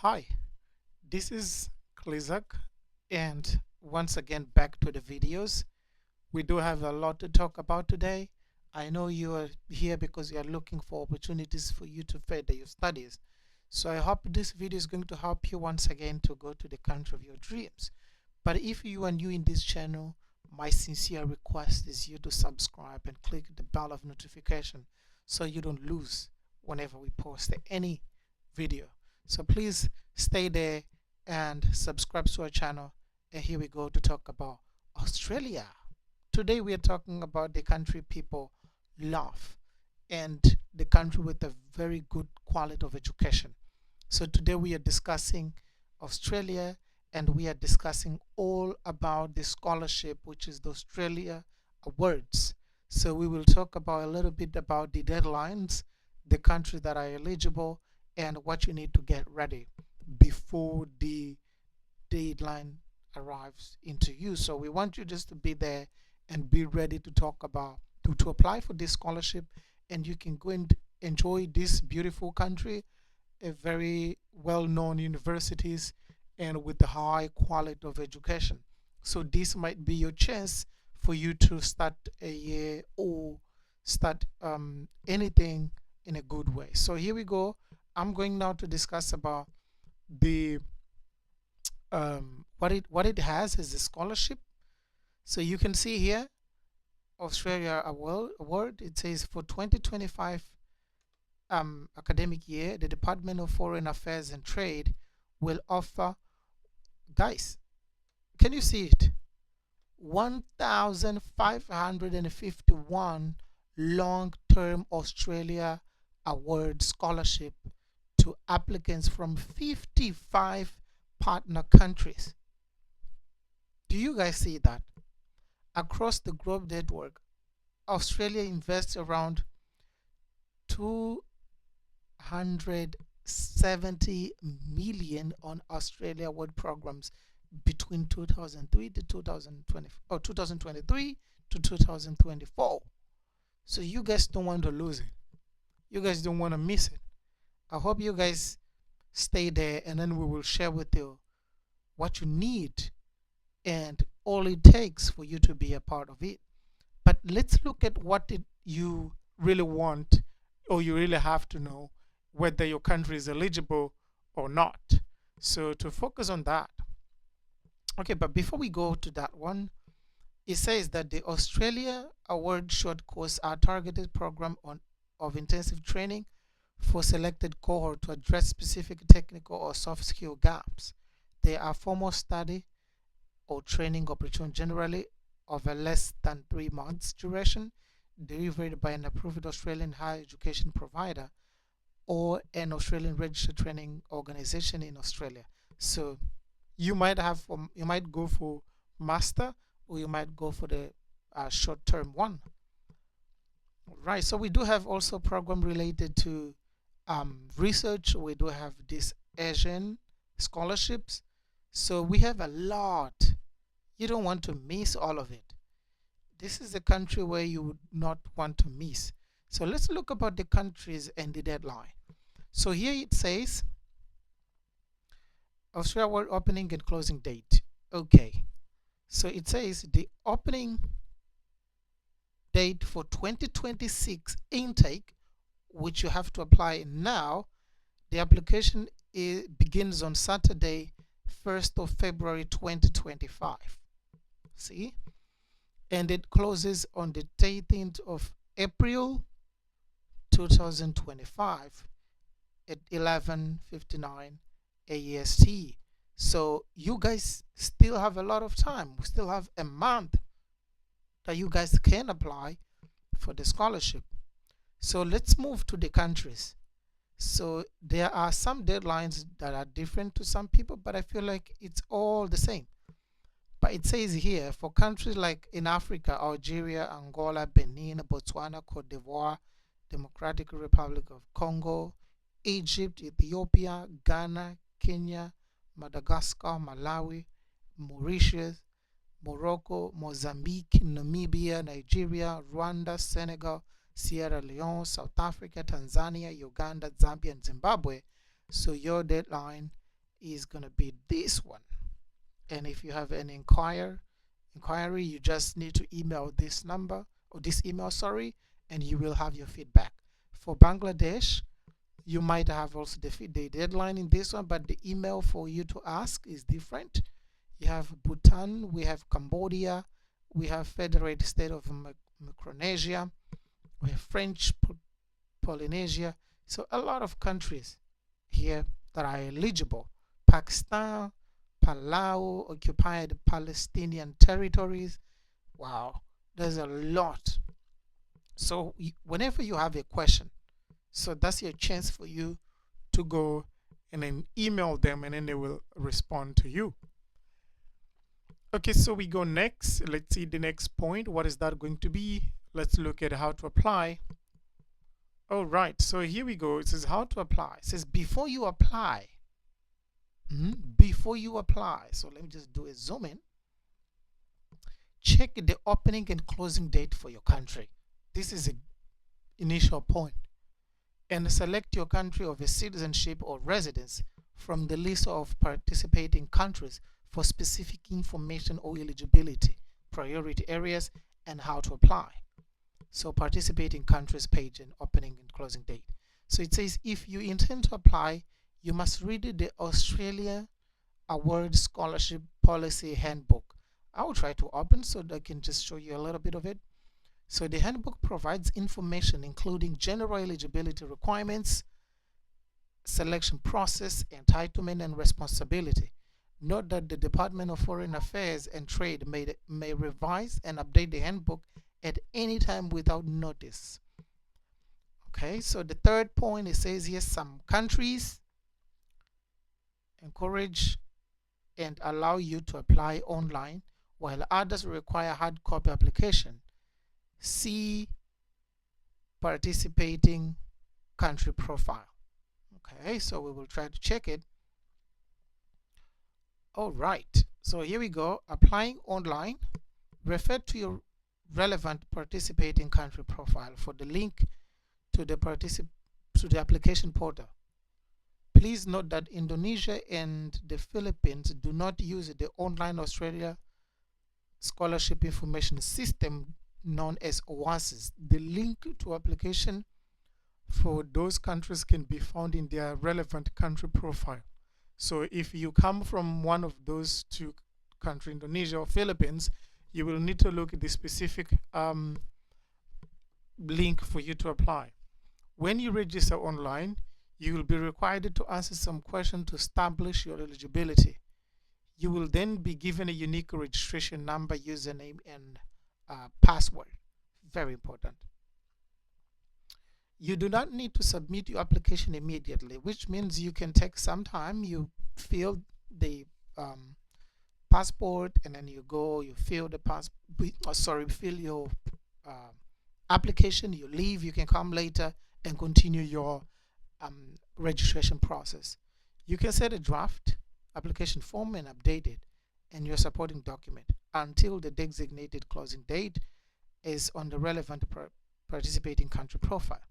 Hi, this is Klizak, and once again back to the videos. We do have a lot to talk about today. I know you are here because you are looking for opportunities for you to further your studies. So I hope this video is going to help you once again to go to the country of your dreams. But if you are new in this channel, my sincere request is you to subscribe and click the bell of notification so you don't lose whenever we post any video. So please stay there and subscribe to our channel. And here we go to talk about Australia. Today we are talking about the country people love and the country with a very good quality of education. So today we are discussing Australia, and we are discussing all about the scholarship, which is the Australia Awards. So we will talk about a little bit about the deadlines, the countries that are eligible, and what you need to get ready before the deadline arrives into you. So we want you just to be there and be ready to talk about to apply for this scholarship, and you can go and enjoy this beautiful country, a very well-known universities, and with the high quality of education. So this might be your chance for you to start a year or start anything in a good way. So here we go. I'm going now to discuss about the what it has as a scholarship. So you can see here, Australia Award. It says for 2025 academic year, the Department of Foreign Affairs and Trade will offer, guys, can you see it? 1,551 long-term Australia Award scholarship to applicants from 55 partner countries. Do you guys see that? Across the globe network, Australia invests around 270 million on Australia Award programs between 2003 to 2020 or 2023 to 2024. So you guys don't want to lose it. You guys don't want to miss it. I hope you guys stay there, and then we will share with you what you need and all it takes for you to be a part of it. But let's look at what you really want, or you really have to know whether your country is eligible or not. So to focus on that. Okay, but before we go to that one, it says that the Australia Award short course are targeted program of intensive training for selected cohort to address specific technical or soft skill gaps. They are formal study or training opportunity, generally of a less than 3 months duration, delivered by an approved Australian higher education provider or an Australian registered training organization in Australia. So you might go for master, or you might go for the short-term one. Right. So we do have also program related to research. We do have these Asian scholarships. So we have a lot. You don't want to miss all of it. This is a country where you would not want to miss. So let's look about the countries and the deadline. So here it says Australia World opening and closing date. Okay. So it says the opening date for 2026 intake, which you have to apply now. The application begins on Saturday, 1st of February 2025. See? And it closes on the 18th of April 2025 at 11:59 AEST. So you guys still have a lot of time. We still have a month that you guys can apply for the scholarship. So let's move to the countries. So there are some deadlines that are different to some people, but I feel like it's all the same. But it says here, for countries like in Africa, Algeria, Angola, Benin, Botswana, Cote d'Ivoire, Democratic Republic of Congo, Egypt, Ethiopia, Ghana, Kenya, Madagascar, Malawi, Mauritius, Morocco, Mozambique, Namibia, Nigeria, Rwanda, Senegal, Sierra Leone, South Africa, Tanzania, Uganda, Zambia, and Zimbabwe. So your deadline is going to be this one. And if you have an inquiry, you just need to email this number, or this email, sorry, and you will have your feedback. For Bangladesh, you might have also the deadline in this one, but the email for you to ask is different. You have Bhutan, we have Cambodia, we have Federated State of Micronesia, we have French Polynesia. So a lot of countries here that are eligible. Pakistan, Palau, occupied Palestinian territories. Wow, there's a lot. So whenever you have a question, so that's your chance for you to go and then email them, and then they will respond to you. Okay, so we go next. Let's see the next point. What is that going to be? Let's look at how to apply. All right, so here we go. It says how to apply. It says before you apply. Before you apply. So let me just do a zoom in. Check the opening and closing date for your country. This is an initial point. And select your country of a citizenship or residence from the list of participating countries for specific information or eligibility, priority areas, and how to apply. So participating countries page and opening and closing date. So it says if you intend to apply, you must read the Australia Award Scholarship Policy Handbook. I will try to open so that I can just show you a little bit of it. So the handbook provides information including general eligibility requirements, selection process, entitlement, and responsibility. Note that the Department of Foreign Affairs and Trade may revise and update the handbook at any time without notice. Okay, so the third point, it says here some countries encourage and allow you to apply online, while others require hard copy application. See participating country profile. Okay, so we will try to check it. All right, so here we go. Applying online. Refer to your relevant participating country profile for the link to the application portal. Please note that Indonesia and the Philippines do not use the online Australia Scholarship Information System known as OASIS. The link to application for those countries can be found in their relevant country profile. So if you come from one of those two countries, Indonesia or Philippines, you will need to look at the specific link for you to apply. When you register online, you will be required to answer some questions to establish your eligibility. You will then be given a unique registration number, username, and password. Very important. You do not need to submit your application immediately, which means you can take some time. You fill the passport, and then you go, you fill the fill your application, you leave, you can come later and continue your registration process. You can set a draft application form and update it and your supporting document until the designated closing date is on the relevant participating country profile.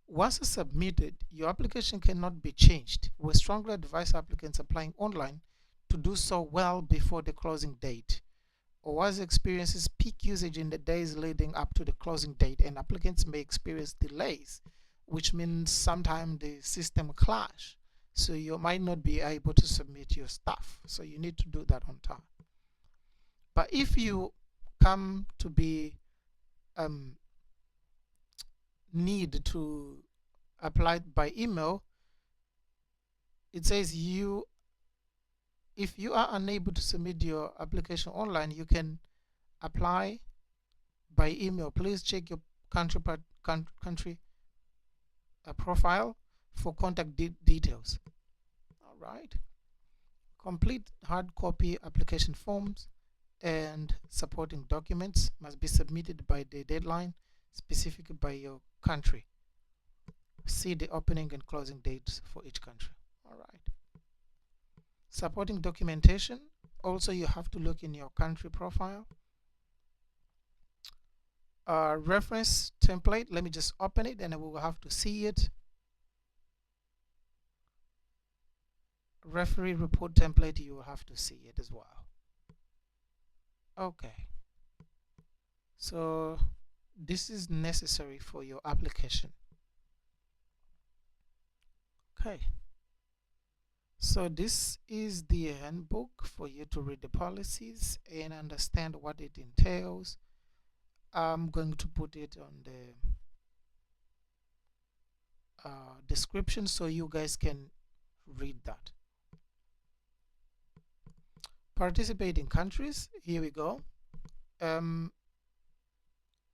Once it's submitted, your application cannot be changed. We strongly advise applicants applying online to do so well before the closing date. OASIS experiences peak usage in the days leading up to the closing date, and applicants may experience delays, which means sometimes the system clash. So you might not be able to submit your stuff. So you need to do that on time. But if you come to be need to apply by email, it says if you are unable to submit your application online, you can apply by email. Please check your country profile for contact details. All right. Complete hard copy application forms and supporting documents must be submitted by the deadline specified by your country. See the opening and closing dates for each country. All right. Supporting documentation. Also, you have to look in your country profile. Reference template. Let me just open it and we will have to see it. referee report template, you will have to see it as well. Okay, so this is necessary for your application. Okay, so this is the handbook for you to read the policies and understand what it entails. I'm going to put it on the description so you guys can read that. Participating countries, here we go.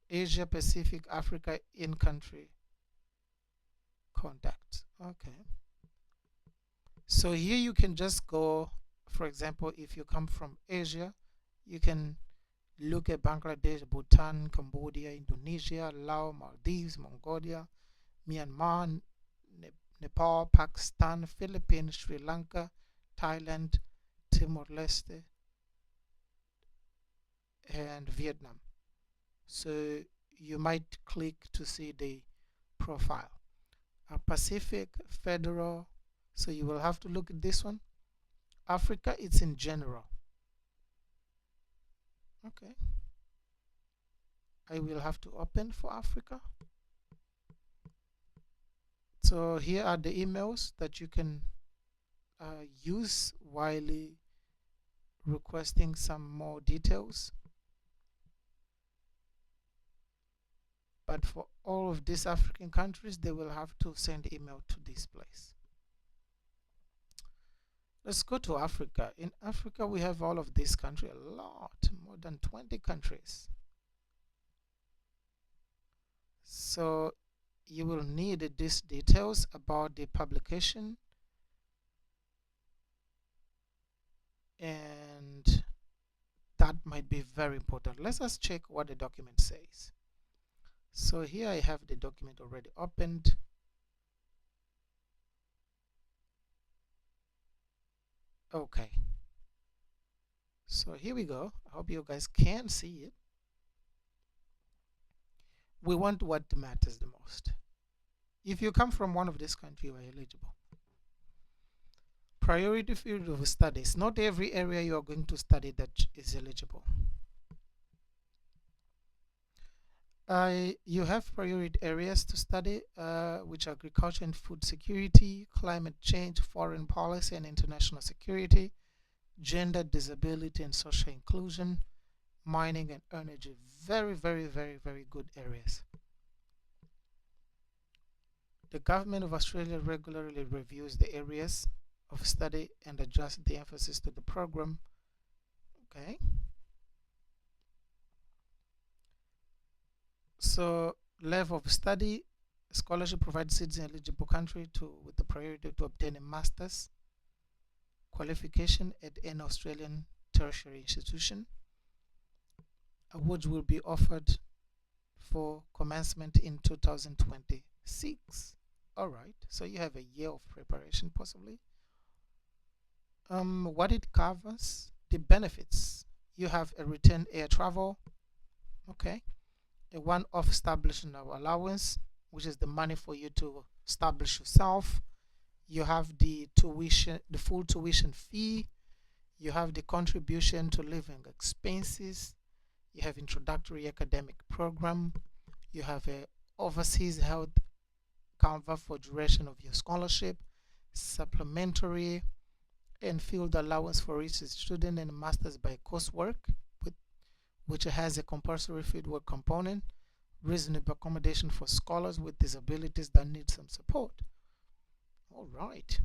Asia Pacific Africa in country contacts. Okay, so here you can just go, for example, if you come from Asia, you can look at Bangladesh, Bhutan, Cambodia, Indonesia, Laos, Maldives, Mongolia, Myanmar, Nepal, Pakistan, Philippines, Sri Lanka, Thailand, Timor-Leste, and Vietnam. So you might click to see the profile. Pacific, Federal, so you will have to look at this one. Africa, it's in general. Okay, I will have to open for Africa. So here are the emails that you can use while requesting some more details. But for all of these African countries, they will have to send email to this place. Let's go to Africa. In Africa, we have all of these countries, a lot, more than 20 countries. So you will need these details about the publication, and that might be very important. Let's just check what the document says. So here I have the document already opened. Okay, so here we go. I hope you guys can see it. We want what matters the most. If you come from one of these countries, you are eligible. Priority field of studies. Not every area you are going to study that is eligible. You have priority areas to study, which are agriculture and food security, climate change, foreign policy and international security, gender, disability and social inclusion, mining and energy. Very, very, very, very good areas. The government of Australia regularly reviews the areas of study and adjusts the emphasis to the program. Okay. So level of study, scholarship provides citizen eligible country with the priority to obtain a master's qualification at an Australian tertiary institution. Awards will be offered for commencement in 2026. All right, so you have a year of preparation possibly. What it covers, the benefits. You have a return air travel, okay, a one-off establishment allowance, which is the money for you to establish yourself. You have the tuition, the full tuition fee. You have the contribution to living expenses. You have introductory academic program. You have a overseas health cover for duration of your scholarship, supplementary and field allowance for each student and master's by coursework, which has a compulsory fieldwork component, reasonable accommodation for scholars with disabilities that need some support. All right.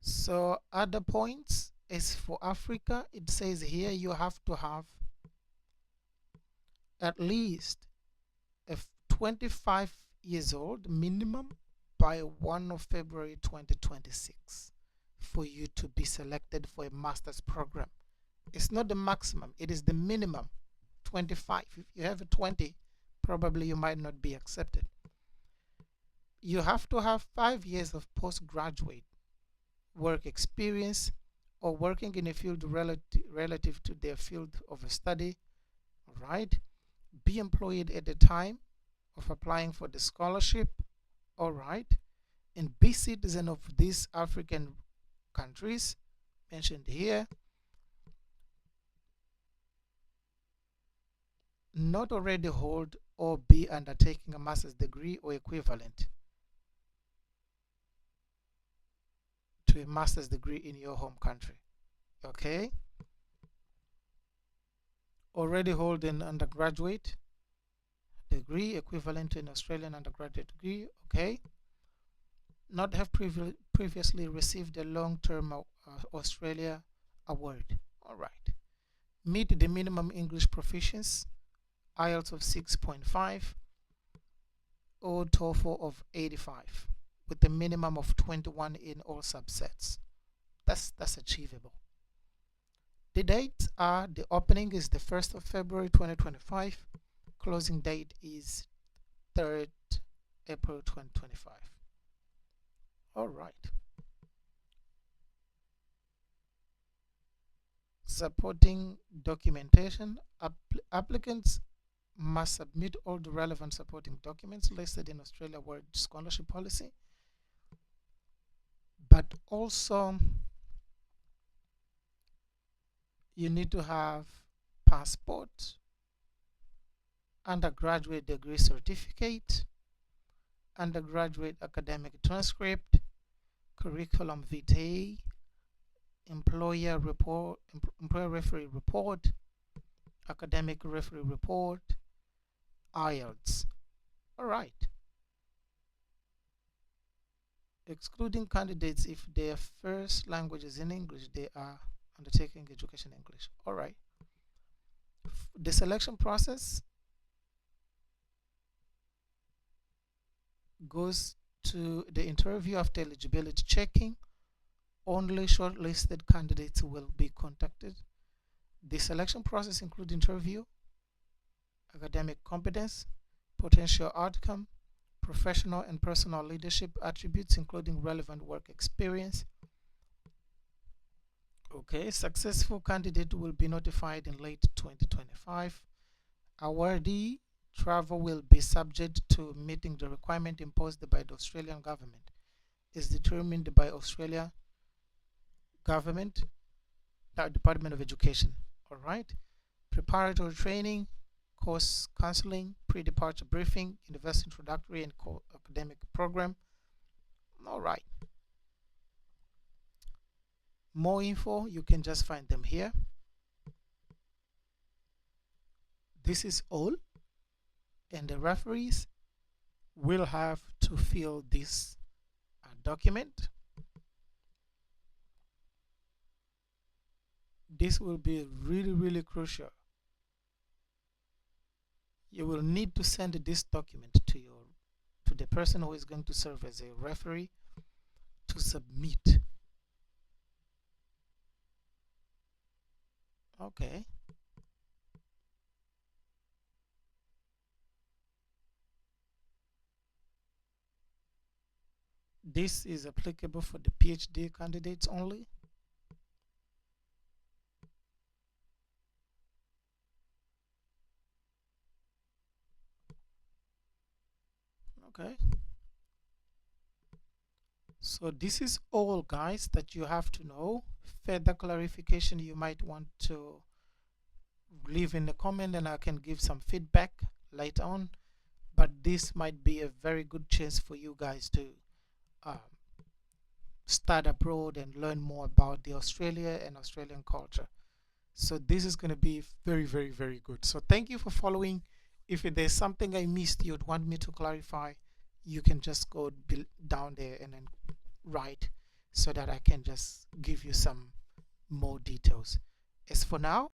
So other points is for Africa, it says here you have to have at least a 25 years old minimum by 1 of February 2026 for you to be selected for a master's program. It's not the maximum, it is the minimum, 25. If you have a 20, probably you might not be accepted. You have to have 5 years of postgraduate work experience or working in a field relative to their field of study. All right. Be employed at the time of applying for the scholarship. All right. And be citizen of these African countries mentioned here. Not already hold or be undertaking a master's degree or equivalent to a master's degree in your home country. Okay. Already hold an undergraduate degree equivalent to an Australian undergraduate degree. Okay. Not have previously received a long-term Australia award. All right. Meet the minimum English proficiency, IELTS of 6.5 or TOEFL of 85 with a minimum of 21 in all subsets. That's achievable. The dates are, the opening is the 1st of February 2025. Closing date is 3rd April 2025. All right. Supporting documentation. Applicants must submit all the relevant supporting documents listed in Australia World Scholarship Policy, but also you need to have passport, undergraduate degree certificate, undergraduate academic transcript, curriculum vitae, employer referee report, academic referee report, IELTS. All right. Excluding candidates if their first language is in English, they are undertaking education in English. All right. The selection process goes to the interview after eligibility checking. Only shortlisted candidates will be contacted. The selection process includes interview, academic competence, potential outcome, professional and personal leadership attributes including relevant work experience. Okay, successful candidate will be notified in late 2025. Awardee travel will be subject to meeting the requirement imposed by the Australian government. Is determined by Australia government, Department of Education. All right. Preparatory training, course counseling, pre-departure briefing, university introductory and academic program. All right. More info, you can just find them here. This is all, and the referees will have to fill this document. This will be really crucial. You will need to send this document to the person who is going to serve as a referee to submit. Okay. This is applicable for the PhD candidates only. Okay. So this is all, guys, that you have to know. Further clarification you might want to leave in the comment and I can give some feedback later on. But this might be a very good chance for you guys to start abroad and learn more about the Australia and Australian culture. So this is going to be very good. So thank you for following. If there's something I missed you'd want me to clarify, you can just go down there and then write so that I can just give you some more details. As for now,